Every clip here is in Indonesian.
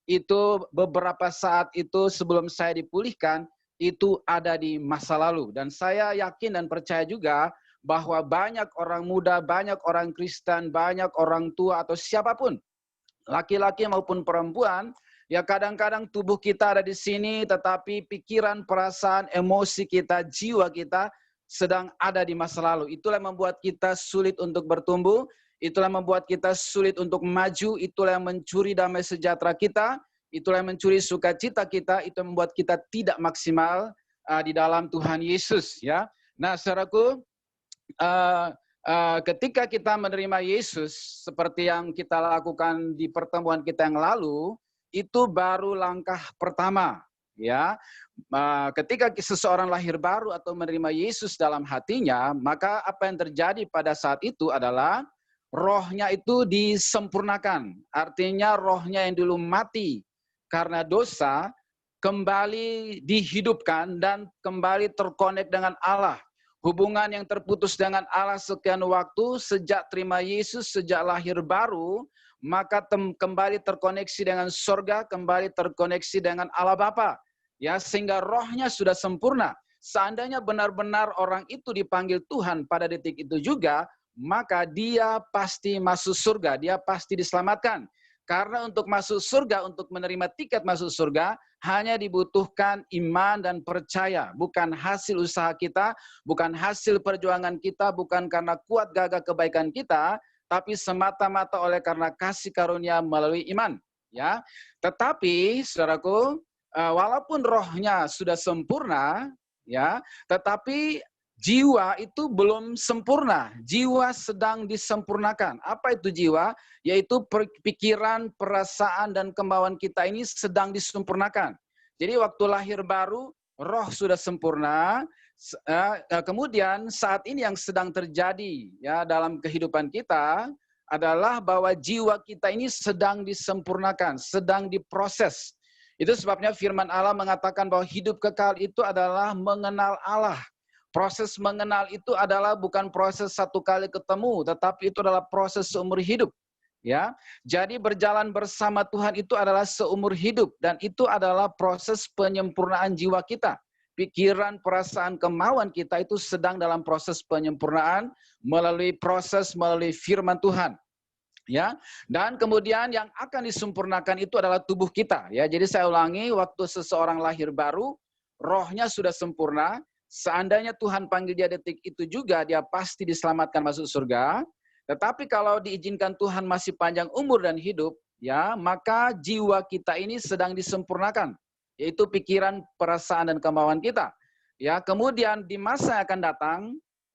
itu beberapa saat itu sebelum saya dipulihkan, itu ada di masa lalu. Dan saya yakin dan percaya juga bahwa banyak orang muda, banyak orang Kristen, banyak orang tua atau siapapun, laki-laki maupun perempuan, ya kadang-kadang tubuh kita ada di sini, tetapi pikiran, perasaan, emosi kita, jiwa kita sedang ada di masa lalu. Itulah yang membuat kita sulit untuk bertumbuh, itulah yang membuat kita sulit untuk maju, itulah yang mencuri damai sejahtera kita, itulah yang mencuri sukacita kita, itu yang membuat kita tidak maksimal di dalam Tuhan Yesus. Ya, nah saudaraku, ketika kita menerima Yesus seperti yang kita lakukan di pertemuan kita yang lalu, itu baru langkah pertama. Ya, ketika seseorang lahir baru atau menerima Yesus dalam hatinya, maka apa yang terjadi pada saat itu adalah rohnya itu disempurnakan. Artinya rohnya yang dulu mati karena dosa kembali dihidupkan dan kembali terkonek dengan Allah. Hubungan yang terputus dengan Allah sekian waktu sejak terima Yesus, sejak lahir baru, maka kembali terkoneksi dengan surga, kembali terkoneksi dengan Allah Bapa. Ya, sehingga rohnya sudah sempurna. Seandainya benar-benar orang itu dipanggil Tuhan pada detik itu juga, maka dia pasti masuk surga, dia pasti diselamatkan. Karena untuk masuk surga, untuk menerima tiket masuk surga, hanya dibutuhkan iman dan percaya. Bukan hasil usaha kita, bukan hasil perjuangan kita, bukan karena kuat gagah kebaikan kita, tapi semata-mata oleh karena kasih karunia melalui iman. Ya, tetapi saudaraku, walaupun rohnya sudah sempurna, ya, tetapi jiwa itu belum sempurna. Jiwa sedang disempurnakan. Apa itu jiwa? Yaitu pikiran, perasaan, dan kemauan kita ini sedang disempurnakan. Jadi waktu lahir baru, roh sudah sempurna. Kemudian saat ini yang sedang terjadi ya dalam kehidupan kita adalah bahwa jiwa kita ini sedang disempurnakan, sedang diproses. Itu sebabnya firman Allah mengatakan bahwa hidup kekal itu adalah mengenal Allah. Proses mengenal itu adalah bukan proses satu kali ketemu, tetapi itu adalah proses seumur hidup. Ya, jadi berjalan bersama Tuhan itu adalah seumur hidup dan itu adalah proses penyempurnaan jiwa kita. Pikiran, perasaan, kemauan kita itu sedang dalam proses penyempurnaan melalui firman Tuhan. Ya, dan kemudian yang akan disempurnakan itu adalah tubuh kita. Ya, jadi saya ulangi, waktu seseorang lahir baru, rohnya sudah sempurna. Seandainya Tuhan panggil dia detik itu juga, dia pasti diselamatkan masuk surga. Tetapi kalau diizinkan Tuhan masih panjang umur dan hidup, ya, maka jiwa kita ini sedang disempurnakan, yaitu pikiran, perasaan, dan kemauan kita. Ya, kemudian di masa yang akan datang,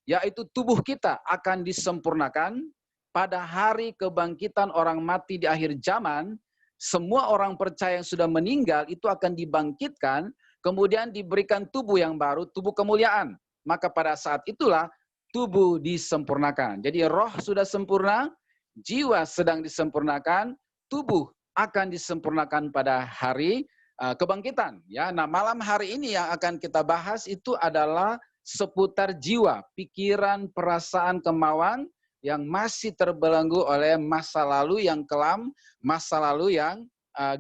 yaitu tubuh kita akan disempurnakan. Pada hari kebangkitan orang mati di akhir zaman, semua orang percaya yang sudah meninggal itu akan dibangkitkan, kemudian diberikan tubuh yang baru, tubuh kemuliaan. Maka pada saat itulah tubuh disempurnakan. Jadi roh sudah sempurna, jiwa sedang disempurnakan, tubuh akan disempurnakan pada hari kebangkitan. Ya, nah malam hari ini yang akan kita bahas itu adalah seputar jiwa, pikiran, perasaan, kemauan yang masih terbelenggu oleh masa lalu yang kelam, masa lalu yang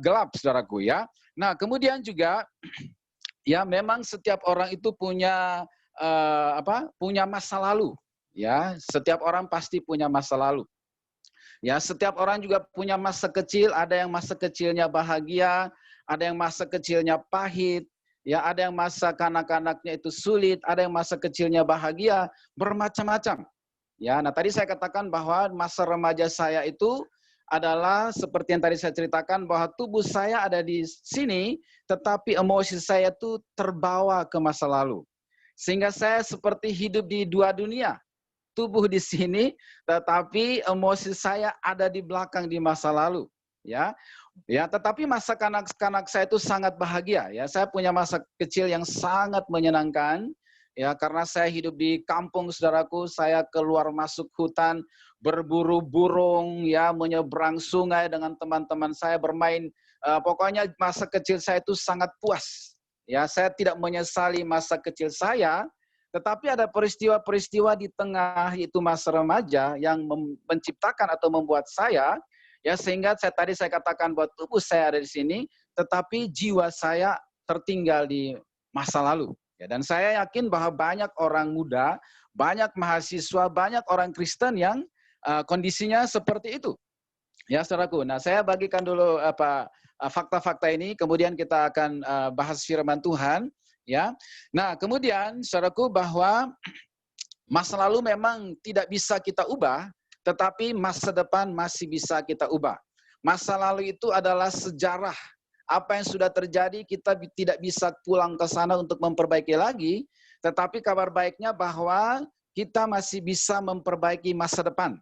gelap, saudaraku ya. Nah, kemudian juga ya memang setiap orang itu punya punya masa lalu, ya. Setiap orang pasti punya masa lalu. Ya, setiap orang juga punya masa kecil, ada yang masa kecilnya bahagia, ada yang masa kecilnya pahit, ya, ada yang masa kanak-kanaknya itu sulit, ada yang masa kecilnya bahagia, bermacam-macam. Ya, nah tadi saya katakan bahwa masa remaja saya itu adalah seperti yang tadi saya ceritakan bahwa tubuh saya ada di sini, tetapi emosi saya itu terbawa ke masa lalu. Sehingga saya seperti hidup di dua dunia. Tubuh di sini, tetapi emosi saya ada di belakang di masa lalu. Ya, ya. Tetapi masa kanak-kanak saya itu sangat bahagia. Ya, saya punya masa kecil yang sangat menyenangkan. Ya, karena saya hidup di kampung, saudaraku, saya keluar masuk hutan, berburu burung, ya, menyeberang sungai dengan teman-teman saya bermain. Pokoknya masa kecil saya itu sangat puas. Ya, saya tidak menyesali masa kecil saya, tetapi ada peristiwa-peristiwa di tengah itu masa remaja yang menciptakan atau membuat saya Ya, sehingga tadi saya katakan bahwa tubuh saya ada di sini, tetapi jiwa saya tertinggal di masa lalu. Ya, dan saya yakin bahwa banyak orang muda, banyak mahasiswa, banyak orang Kristen yang kondisinya seperti itu. Ya, saudaraku. Nah, saya bagikan dulu fakta-fakta ini, kemudian kita akan bahas firman Tuhan. Ya, nah kemudian saudaraku bahwa masa lalu memang tidak bisa kita ubah, tetapi masa depan masih bisa kita ubah. Masa lalu itu adalah sejarah. Apa yang sudah terjadi kita tidak bisa pulang ke sana untuk memperbaiki lagi, tetapi kabar baiknya bahwa kita masih bisa memperbaiki masa depan.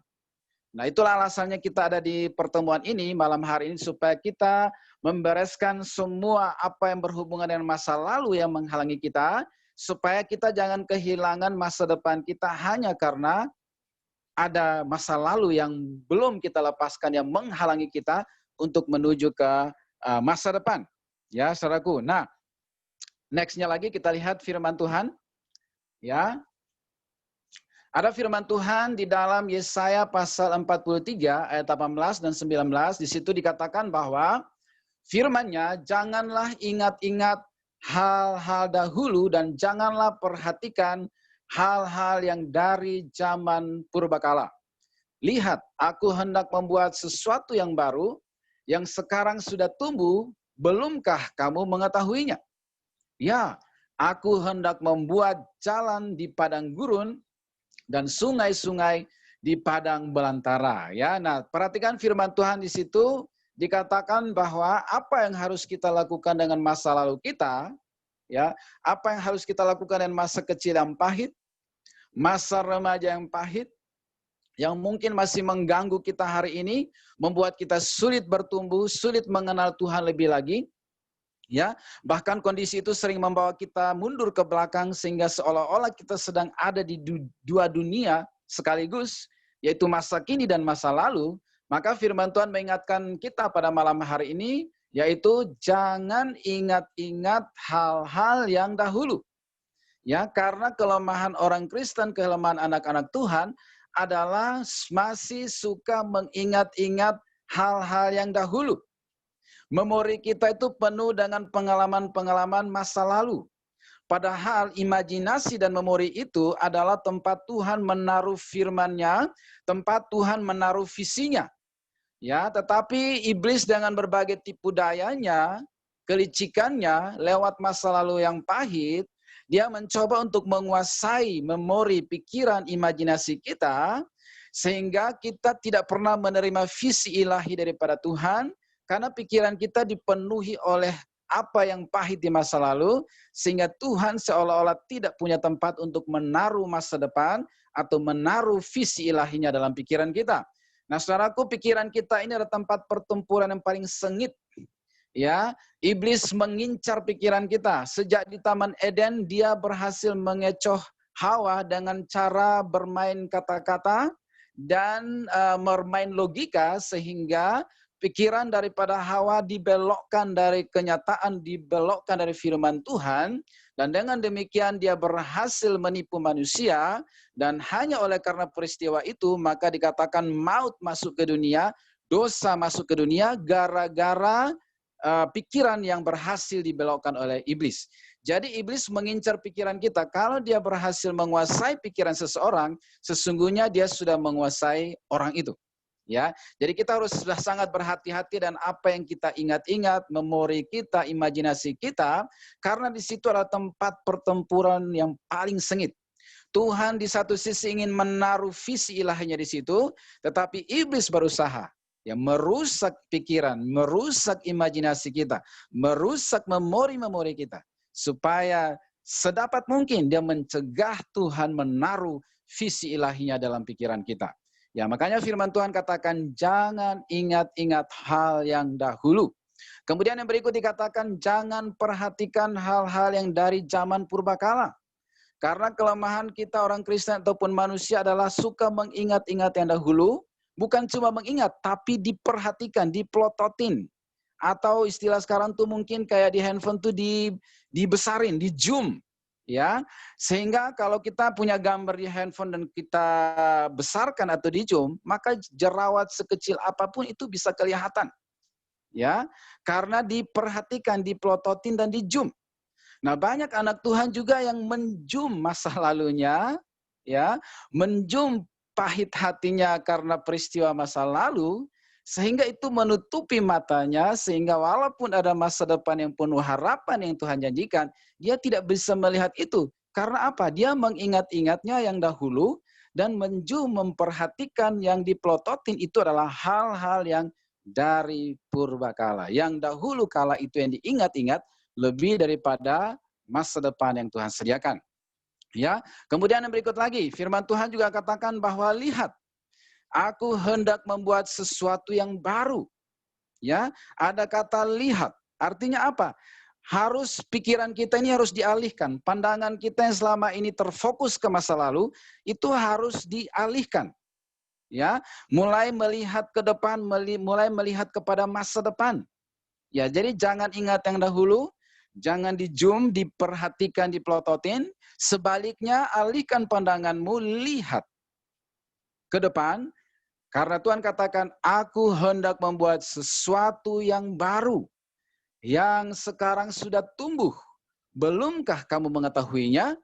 Nah, itulah alasannya kita ada di pertemuan ini malam hari ini, supaya kita membereskan semua apa yang berhubungan dengan masa lalu yang menghalangi kita, supaya kita jangan kehilangan masa depan kita hanya karena ada masa lalu yang belum kita lepaskan yang menghalangi kita untuk menuju ke masa depan. Ya, saudaraku. Nah, next-nya lagi kita lihat firman Tuhan. Ya, ada firman Tuhan di dalam Yesaya pasal 43 ayat 18 dan 19. Di situ dikatakan bahwa firman-Nya, janganlah ingat-ingat hal-hal dahulu dan janganlah perhatikan hal-hal yang dari zaman purbakala. Lihat, aku hendak membuat sesuatu yang baru, yang sekarang sudah tumbuh, belumkah kamu mengetahuinya? Ya, aku hendak membuat jalan di padang gurun, dan sungai-sungai di padang belantara. Ya, nah perhatikan firman Tuhan di situ dikatakan bahwa apa yang harus kita lakukan dengan masa lalu kita, ya, apa yang harus kita lakukan dengan masa kecil yang pahit, masa remaja yang pahit, yang mungkin masih mengganggu kita hari ini, membuat kita sulit bertumbuh, sulit mengenal Tuhan lebih lagi. Ya, bahkan kondisi itu sering membawa kita mundur ke belakang sehingga seolah-olah kita sedang ada di dua dunia sekaligus, yaitu masa kini dan masa lalu. Maka firman Tuhan mengingatkan kita pada malam hari ini, yaitu jangan ingat-ingat hal-hal yang dahulu. Ya, karena kelemahan orang Kristen, kelemahan anak-anak Tuhan adalah masih suka mengingat-ingat hal-hal yang dahulu. Memori kita itu penuh dengan pengalaman-pengalaman masa lalu. Padahal imajinasi dan memori itu adalah tempat Tuhan menaruh firman-Nya, tempat Tuhan menaruh visinya. Ya, tetapi iblis dengan berbagai tipu dayanya, kelicikannya lewat masa lalu yang pahit, dia mencoba untuk menguasai memori, pikiran, imajinasi kita, sehingga kita tidak pernah menerima visi ilahi daripada Tuhan, karena pikiran kita dipenuhi oleh apa yang pahit di masa lalu, sehingga Tuhan seolah-olah tidak punya tempat untuk menaruh masa depan atau menaruh visi ilahinya dalam pikiran kita. Nah, saudaraku, pikiran kita ini adalah tempat pertempuran yang paling sengit. Ya, iblis mengincar pikiran kita. Sejak di Taman Eden, dia berhasil mengecoh Hawa dengan cara bermain kata-kata dan bermain logika, sehingga pikiran daripada Hawa dibelokkan dari kenyataan, dibelokkan dari firman Tuhan, dan dengan demikian dia berhasil menipu manusia, dan hanya oleh karena peristiwa itu, maka dikatakan maut masuk ke dunia, dosa masuk ke dunia, gara-gara pikiran yang berhasil dibelokkan oleh iblis. Jadi iblis mengincar pikiran kita. Kalau dia berhasil menguasai pikiran seseorang, sesungguhnya dia sudah menguasai orang itu. Ya, jadi kita harus sudah sangat berhati-hati dan apa yang kita ingat-ingat, memori kita, imajinasi kita, karena di situ adalah tempat pertempuran yang paling sengit. Tuhan di satu sisi ingin menaruh visi ilahinya di situ, tetapi iblis berusaha ya merusak pikiran, merusak imajinasi kita, merusak memori-memori kita, supaya sedapat mungkin dia mencegah Tuhan menaruh visi ilahinya dalam pikiran kita. Ya, makanya firman Tuhan katakan jangan ingat-ingat hal yang dahulu. Kemudian yang berikut dikatakan jangan perhatikan hal-hal yang dari zaman purbakala. Karena kelemahan kita orang Kristen ataupun manusia adalah suka mengingat-ingat yang dahulu, bukan cuma mengingat tapi diperhatikan, diplototin. Atau istilah sekarang tuh mungkin kayak di handphone tuh dibesarin, di zoom. Ya, sehingga kalau kita punya gambar di handphone dan kita besarkan atau di zoom, maka jerawat sekecil apapun itu bisa kelihatan. Ya, karena diperhatikan, dipelototin dan di zoom. Nah, banyak anak Tuhan juga yang menjum masa lalunya, ya, menjum pahit hatinya karena peristiwa masa lalu, sehingga itu menutupi matanya, sehingga walaupun ada masa depan yang penuh harapan yang Tuhan janjikan, dia tidak bisa melihat itu. Karena apa? Dia mengingat-ingatnya yang dahulu, dan menjum memperhatikan yang dipelototin itu adalah hal-hal yang dari purbakala. Yang dahulu kala itu yang diingat-ingat, lebih daripada masa depan yang Tuhan sediakan. Ya, kemudian yang berikut lagi, firman Tuhan juga katakan bahwa lihat, aku hendak membuat sesuatu yang baru. Ya, ada kata lihat. Artinya apa? Harus pikiran kita ini harus dialihkan. Pandangan kita yang selama ini terfokus ke masa lalu itu harus dialihkan. Ya, mulai melihat ke depan, mulai melihat kepada masa depan. Ya, jadi jangan ingat yang dahulu, jangan di zoom, diperhatikan, dipelototin. Sebaliknya, alihkan pandanganmu, lihat ke depan. Karena Tuhan katakan, aku hendak membuat sesuatu yang baru, yang sekarang sudah tumbuh. Belumkah kamu mengetahuinya?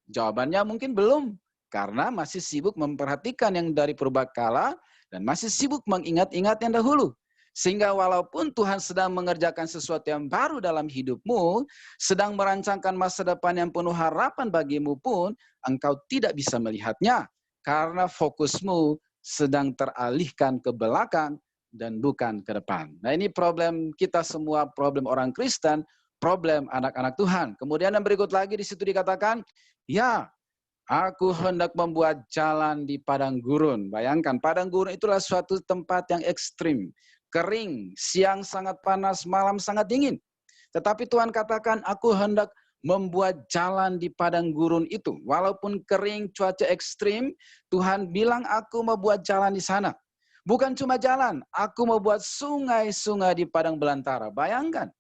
Jawabannya mungkin belum. Karena masih sibuk memperhatikan yang dari purbakala, dan masih sibuk mengingat-ingat yang dahulu. Sehingga walaupun Tuhan sedang mengerjakan sesuatu yang baru dalam hidupmu, sedang merancangkan masa depan yang penuh harapan bagimu pun, engkau tidak bisa melihatnya. Karena fokusmu sedang teralihkan ke belakang dan bukan ke depan. Nah, ini problem kita semua, problem orang Kristen, problem anak-anak Tuhan. Kemudian yang berikut lagi di situ dikatakan, ya, aku hendak membuat jalan di padang gurun. Bayangkan, padang gurun itulah suatu tempat yang ekstrim. Kering, siang sangat panas, malam sangat dingin. Tetapi Tuhan katakan, aku hendak membuat jalan di padang gurun itu. Walaupun kering, cuaca ekstrim, Tuhan bilang aku mau buat jalan di sana. Bukan cuma jalan, aku mau buat sungai-sungai di padang belantara. Bayangkan.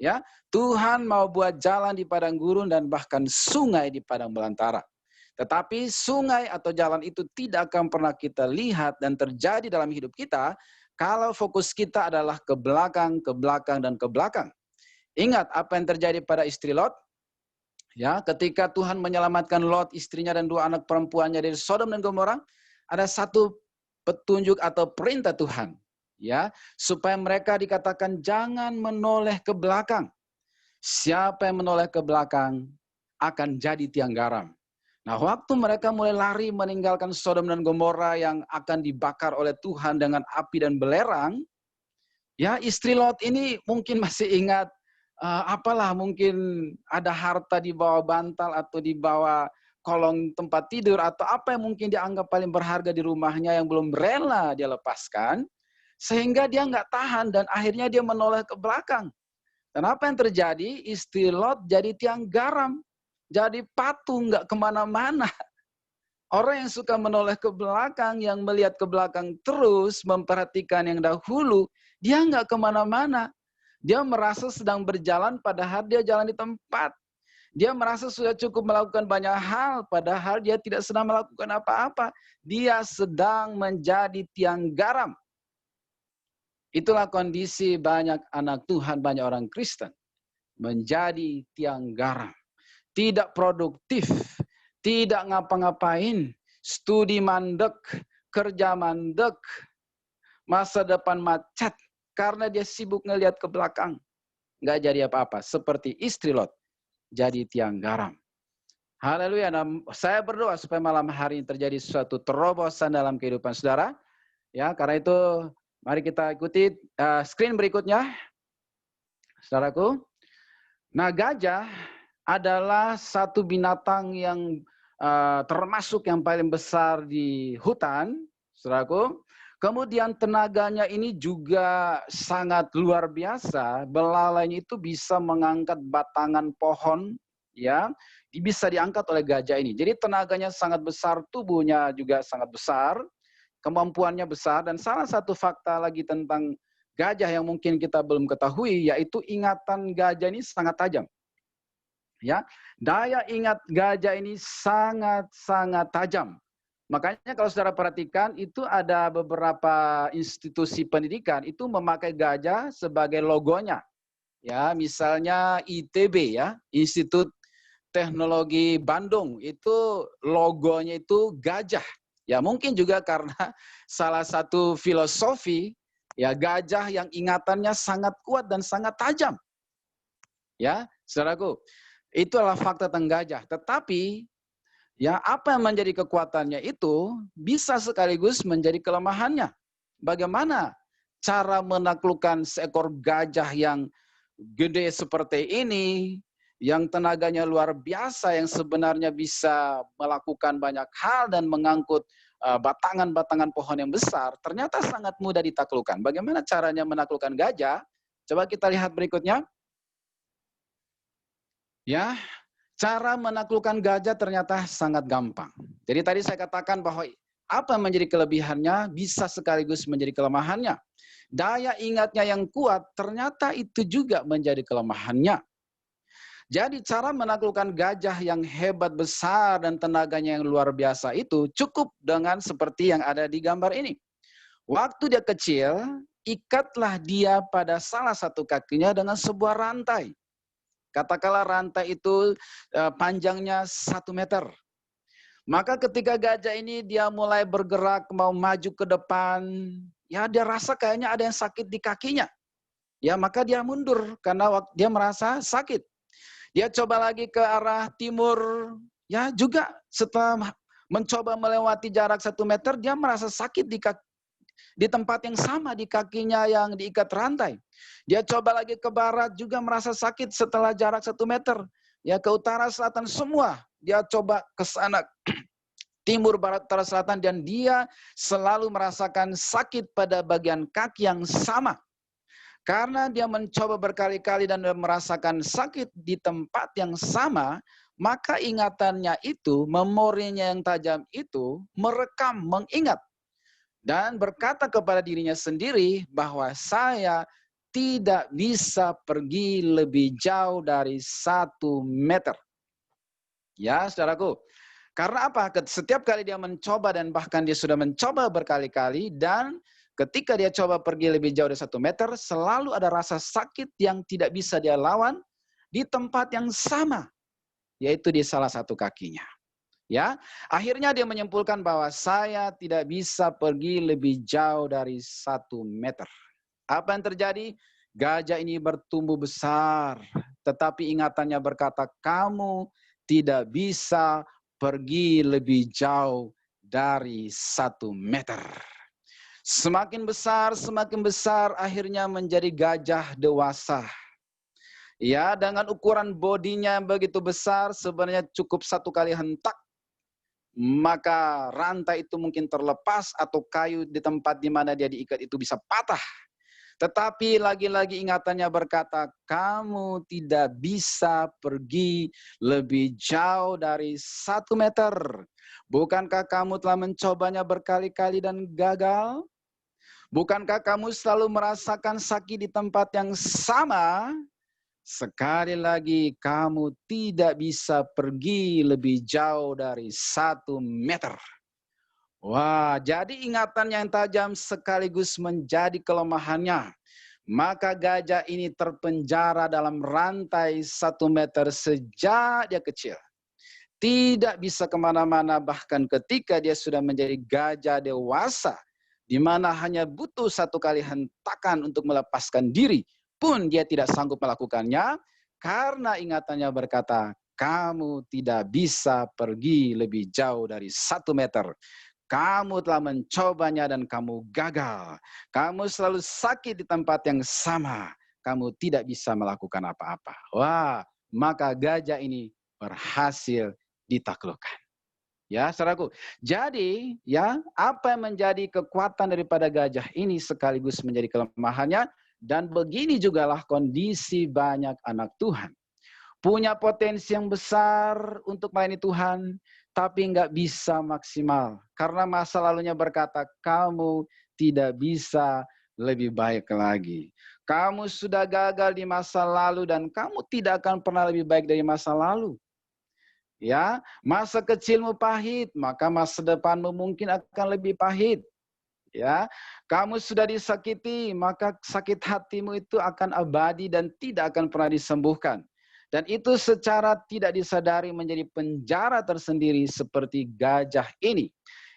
Ya, Tuhan mau buat jalan di padang gurun dan bahkan sungai di padang belantara. Tetapi sungai atau jalan itu tidak akan pernah kita lihat dan terjadi dalam hidup kita kalau fokus kita adalah ke belakang, ke belakang, dan ke belakang. Ingat apa yang terjadi pada istri Lot? Ya, ketika Tuhan menyelamatkan Lot, istrinya dan dua anak perempuannya dari Sodom dan Gomora, ada satu petunjuk atau perintah Tuhan. Ya, supaya mereka dikatakan jangan menoleh ke belakang. Siapa yang menoleh ke belakang akan jadi tiang garam. Nah, waktu mereka mulai lari meninggalkan Sodom dan Gomora yang akan dibakar oleh Tuhan dengan api dan belerang, ya istri Lot ini mungkin masih ingat, apalah mungkin ada harta di bawah bantal atau di bawah kolong tempat tidur atau apa yang mungkin dianggap paling berharga di rumahnya yang belum rela dia lepaskan, sehingga dia nggak tahan dan akhirnya dia menoleh ke belakang. Dan apa yang terjadi? Istri Lot jadi tiang garam. Jadi patung, nggak kemana-mana. Orang yang suka menoleh ke belakang, yang melihat ke belakang terus, memperhatikan yang dahulu, dia nggak kemana-mana. Dia merasa sedang berjalan padahal dia jalan di tempat. Dia merasa sudah cukup melakukan banyak hal, padahal dia tidak sedang melakukan apa-apa. Dia sedang menjadi tiang garam. Itulah kondisi banyak anak Tuhan, banyak orang Kristen. Menjadi tiang garam. Tidak produktif, tidak ngapa-ngapain, studi mandek, kerja mandek, masa depan macet, karena dia sibuk ngelihat ke belakang. Nggak jadi apa-apa, seperti istri Lot, jadi tiang garam. Haleluya, saya berdoa supaya malam hari ini terjadi suatu terobosan dalam kehidupan saudara. Ya, karena itu mari kita ikuti screen berikutnya, saudaraku. Nah, gajah adalah satu binatang yang termasuk yang paling besar di hutan, saudaraku. Kemudian tenaganya ini juga sangat luar biasa. Belalainya itu bisa mengangkat batangan pohon, ya, bisa diangkat oleh gajah ini. Jadi tenaganya sangat besar, tubuhnya juga sangat besar, kemampuannya besar. Dan salah satu fakta lagi tentang gajah yang mungkin kita belum ketahui, yaitu ingatan gajah ini sangat tajam. Ya, daya ingat gajah ini sangat-sangat tajam. Makanya kalau saudara perhatikan itu ada beberapa institusi pendidikan itu memakai gajah sebagai logonya. Ya, misalnya ITB ya, Institut Teknologi Bandung itu logonya itu gajah. Ya, mungkin juga karena salah satu filosofi ya gajah yang ingatannya sangat kuat dan sangat tajam. Ya, saudaraku, itu adalah fakta tentang gajah. Tetapi ya, apa yang menjadi kekuatannya itu bisa sekaligus menjadi kelemahannya. Bagaimana cara menaklukkan seekor gajah yang gede seperti ini, yang tenaganya luar biasa, yang sebenarnya bisa melakukan banyak hal dan mengangkut batangan-batangan pohon yang besar, ternyata sangat mudah ditaklukkan. Bagaimana caranya menaklukkan gajah? Coba kita lihat berikutnya. Ya, cara menaklukkan gajah ternyata sangat gampang. Jadi tadi saya katakan bahwa apa yang menjadi kelebihannya bisa sekaligus menjadi kelemahannya. Daya ingatnya yang kuat ternyata itu juga menjadi kelemahannya. Jadi cara menaklukkan gajah yang hebat besar dan tenaganya yang luar biasa itu cukup dengan seperti yang ada di gambar ini. Waktu dia kecil, ikatlah dia pada salah satu kakinya dengan sebuah rantai. Katakanlah rantai itu panjangnya 1 meter. Maka ketika gajah ini dia mulai bergerak mau maju ke depan, ya dia rasa kayaknya ada yang sakit di kakinya. Ya maka dia mundur karena dia merasa sakit. Dia coba lagi ke arah timur, ya juga setelah mencoba melewati jarak 1 meter, dia merasa sakit di tempat yang sama, di kakinya yang diikat rantai. Dia coba lagi ke barat juga merasa sakit setelah jarak 1 meter. Ya ke utara, selatan semua. Dia coba ke sana, timur, barat, utara, selatan. Dan dia selalu merasakan sakit pada bagian kaki yang sama. Karena dia mencoba berkali-kali dan merasakan sakit di tempat yang sama, maka ingatannya itu, memorinya yang tajam itu, merekam, mengingat. Dan berkata kepada dirinya sendiri bahwa saya tidak bisa pergi lebih jauh dari 1 meter. Ya, saudaraku. Karena apa? Setiap kali dia mencoba dan bahkan dia sudah mencoba berkali-kali dan ketika dia coba pergi lebih jauh dari 1 meter, selalu ada rasa sakit yang tidak bisa dia lawan di tempat yang sama, yaitu di salah satu kakinya. Ya, akhirnya dia menyimpulkan bahwa saya tidak bisa pergi lebih jauh dari 1 meter. Apa yang terjadi? Gajah ini bertumbuh besar, tetapi ingatannya berkata, kamu tidak bisa pergi lebih jauh dari 1 meter. Semakin besar, akhirnya menjadi gajah dewasa. Ya, dengan ukuran bodinya yang begitu besar, sebenarnya cukup 1 kali hentak maka rantai itu mungkin terlepas atau kayu di tempat di mana dia diikat itu bisa patah. Tetapi lagi-lagi ingatannya berkata, kamu tidak bisa pergi lebih jauh dari 1 meter. Bukankah kamu telah mencobanya berkali-kali dan gagal? Bukankah kamu selalu merasakan sakit di tempat yang sama? Sekali lagi, kamu tidak bisa pergi lebih jauh dari 1 meter. Wah, jadi ingatan yang tajam sekaligus menjadi kelemahannya. Maka gajah ini terpenjara dalam rantai 1 meter sejak dia kecil. Tidak bisa kemana-mana bahkan ketika dia sudah menjadi gajah dewasa. Di mana hanya butuh 1 kali hentakan untuk melepaskan diri pun dia tidak sanggup melakukannya karena ingatannya berkata, kamu tidak bisa pergi lebih jauh dari 1 meter. Kamu telah mencobanya dan kamu gagal. Kamu selalu sakit di tempat yang sama. Kamu tidak bisa melakukan apa-apa. Wah, maka gajah ini berhasil ditaklukkan. Ya, saudaraku. Jadi, ya, apa yang menjadi kekuatan daripada gajah ini sekaligus menjadi kelemahannya. Dan begini jugalah kondisi banyak anak Tuhan. Punya potensi yang besar untuk melayani Tuhan, tapi nggak bisa maksimal. Karena masa lalunya berkata, kamu tidak bisa lebih baik lagi. Kamu sudah gagal di masa lalu dan kamu tidak akan pernah lebih baik dari masa lalu. Ya, masa kecilmu pahit, maka masa depanmu mungkin akan lebih pahit. Ya, kamu sudah disakiti, maka sakit hatimu itu akan abadi dan tidak akan pernah disembuhkan. Dan itu secara tidak disadari menjadi penjara tersendiri seperti gajah ini.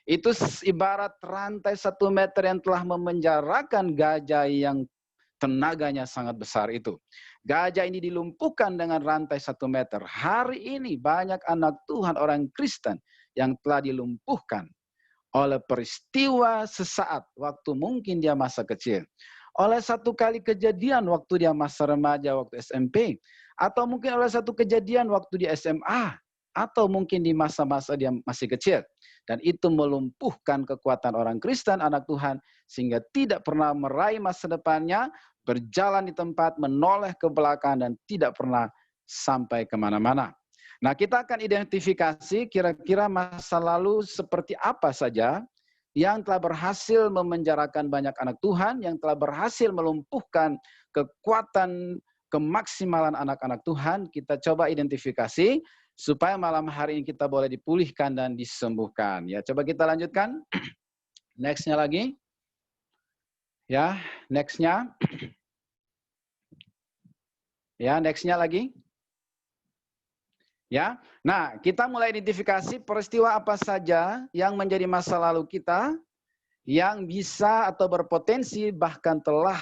Itu ibarat rantai 1 meter yang telah memenjarakan gajah yang tenaganya sangat besar itu. Gajah ini dilumpuhkan dengan rantai 1 meter. Hari ini banyak anak Tuhan orang Kristen yang telah dilumpuhkan oleh peristiwa sesaat waktu mungkin dia masa kecil. Oleh satu kali kejadian waktu dia masa remaja, waktu SMP. Atau mungkin oleh satu kejadian waktu di SMA. Atau mungkin di masa-masa dia masih kecil. Dan itu melumpuhkan kekuatan orang Kristen, anak Tuhan. Sehingga tidak pernah meraih masa depannya, berjalan di tempat, menoleh ke belakang, dan tidak pernah sampai kemana-mana. Nah, kita akan identifikasi kira-kira masa lalu seperti apa saja yang telah berhasil memenjarakan banyak anak Tuhan, yang telah berhasil melumpuhkan kekuatan kemaksimalan anak-anak Tuhan. Kita coba identifikasi supaya malam hari ini kita boleh dipulihkan dan disembuhkan. Ya, coba kita lanjutkan. Next-nya lagi. Ya, next-nya. Ya, next-nya lagi. Ya, nah kita mulai identifikasi peristiwa apa saja yang menjadi masa lalu kita, yang bisa atau berpotensi bahkan telah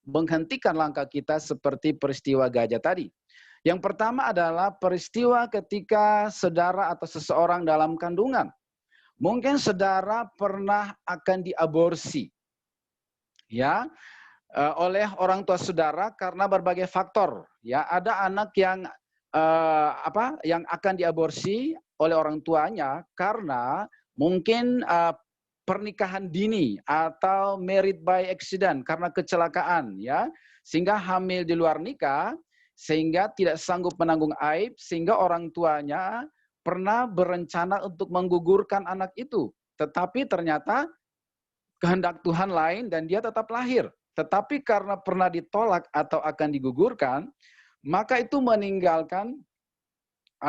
menghentikan langkah kita seperti peristiwa gajah tadi. Yang pertama adalah peristiwa ketika saudara atau seseorang dalam kandungan. Mungkin saudara pernah akan diaborsi, ya, oleh orang tua saudara karena berbagai faktor. Ya, ada anak yang yang akan diaborsi oleh orang tuanya karena mungkin pernikahan dini atau married by accident karena kecelakaan, ya, sehingga hamil di luar nikah, sehingga tidak sanggup menanggung aib, sehingga orang tuanya pernah berencana untuk menggugurkan anak itu, tetapi ternyata kehendak Tuhan lain dan dia tetap lahir. Tetapi karena pernah ditolak atau akan digugurkan, maka itu meninggalkan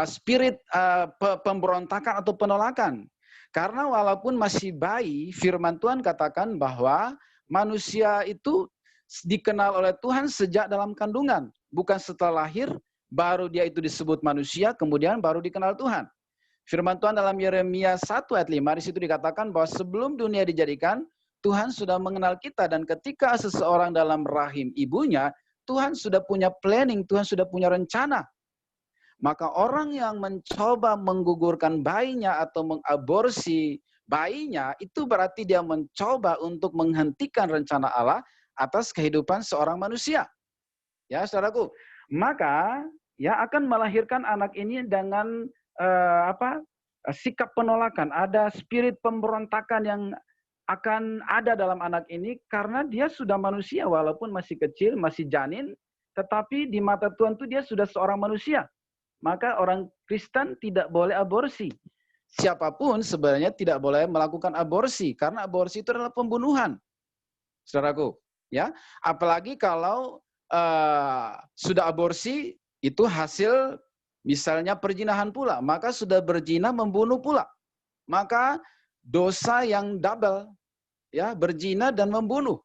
spirit pemberontakan atau penolakan. Karena walaupun masih bayi, firman Tuhan katakan bahwa manusia itu dikenal oleh Tuhan sejak dalam kandungan. Bukan setelah lahir, baru dia itu disebut manusia, kemudian baru dikenal Tuhan. Firman Tuhan dalam Yeremia 1 ayat 5, di situ dikatakan bahwa sebelum dunia dijadikan, Tuhan sudah mengenal kita. Dan ketika seseorang dalam rahim ibunya, Tuhan sudah punya planning, Tuhan sudah punya rencana. Maka orang yang mencoba menggugurkan bayinya atau mengaborsi bayinya, itu berarti dia mencoba untuk menghentikan rencana Allah atas kehidupan seorang manusia. Ya, saudaraku. Maka ya akan melahirkan anak ini dengan sikap penolakan. Ada spirit pemberontakan yang akan ada dalam anak ini karena dia sudah manusia walaupun masih kecil, masih janin, tetapi di mata Tuhan itu dia sudah seorang manusia. Maka orang Kristen tidak boleh aborsi. Siapapun sebenarnya tidak boleh melakukan aborsi karena aborsi itu adalah pembunuhan. Saudaraku, ya. Apalagi kalau sudah aborsi itu hasil misalnya perzinahan pula, maka sudah berzina membunuh pula. Maka dosa yang double, ya, berzina dan membunuh.